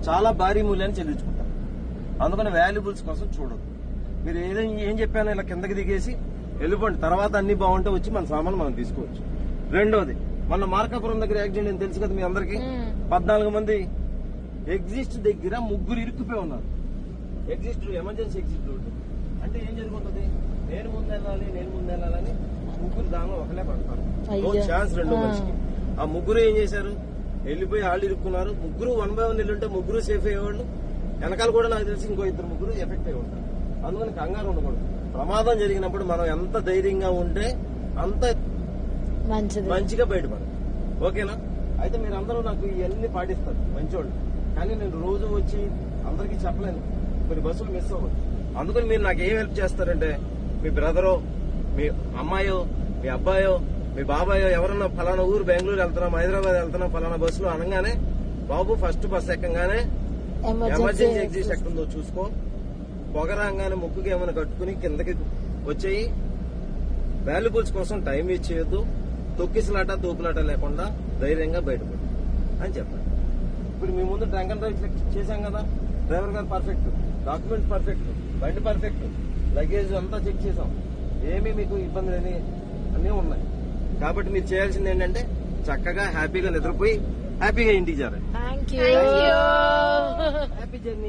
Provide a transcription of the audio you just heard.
చాలా భారీ మూల్యాన్ని చెల్లించుకుంటారు. అందుకని వాల్యుబుల్స్ కోసం చూడదు. మీరు ఏం చెప్పానో ఇలా కిందకి దిగేసి వెళ్ళిపోండి. తర్వాత అన్ని బాగుంటే వచ్చి మన సామాన్లు మనం తీసుకోవచ్చు. రెండోది, మన మార్కాపురం దగ్గర యాక్సిడెంట్ అని తెలుసు కదా మీ అందరికి. 14 మంది ఎగ్జిస్ట్ దగ్గర 3 ఇరుక్కుపోయి ఉన్నారు. ఎగ్జిస్ట్ ఎమర్జెన్సీ ఎగ్జిస్ట్ రోడ్డు అంటే ఏం జరుగుతుంది, నేను ముందెళ్ళాలని 3 దానిలో ఒకలే పడతారు. ఛాన్స్ రెండో మనిషికి. ఆ 3 ఏం చేశారు, వెళ్ళిపోయి వాళ్ళు ఇరుక్కున్నారు. 3 1 by 1 వెళ్ళుంటే 3 సేఫ్ అయ్యేవాళ్ళు. వెనకాల కూడా నాకు తెలిసి ఇంకో 2-3 ఎఫెక్ట్ అయ్యి ఉంటారు. అందుకని కంగారు ఉండకూడదు. ప్రమాదం జరిగినప్పుడు మనం ఎంత ధైర్యంగా ఉంటే అంత మంచిగా బయటపడదు. ఓకేనా? అయితే మీరు అందరూ నాకు ఇవన్నీ పాటిస్తారు మంచోళ్ళు. కానీ నేను రోజు వచ్చి అందరికీ చెప్పలేను, కొన్ని బస్సులు మిస్ అవ్వచ్చు. అందుకని మీరు నాకు ఏం హెల్ప్ చేస్తారంటే, మీ బ్రదరో, మీ అమ్మాయో, మీ అబ్బాయో, మీ బాబాయో ఎవరన్నా ఫలానా ఊరు బెంగళూరు వెళ్తున్నాం, హైదరాబాద్ వెళ్తున్నాం ఫలానా బస్సులో అనగానే, బాబు ఫస్ట్ బస్ ఎక్కగానే ఎమర్జెన్సీ ఎగ్జిట్ ఎక్కడుందో చూసుకో, పొగరాగానే ముక్కుకి ఏమైనా కట్టుకుని కిందకి వచ్చేయి. వాల్యుబుల్స్ కోసం టైం ఇచ్చేయద్దు. తొక్కిసలాట తోపులాట లేకుండా ధైర్యంగా బయటపడు అని చెప్పాలి. ఇప్పుడు మీ ముందు ట్యాంక్ అండ్ డ్రైవ్ చెక్ చేశాం కదా. డ్రైవర్ గారు పర్ఫెక్ట్, డాక్యుమెంట్స్ పర్ఫెక్ట్, బండి పర్ఫెక్ట్, లగేజ్ అంతా చెక్ చేసాం. ఏమీ మీకు ఇబ్బందులు అన్నీ ఉన్నాయి. కాబట్టి మీరు చేయాల్సింది ఏంటంటే చక్కగా హ్యాపీగా నిద్రపోయి హ్యాపీగా ఇంటికి చేరాలి. Happy journey.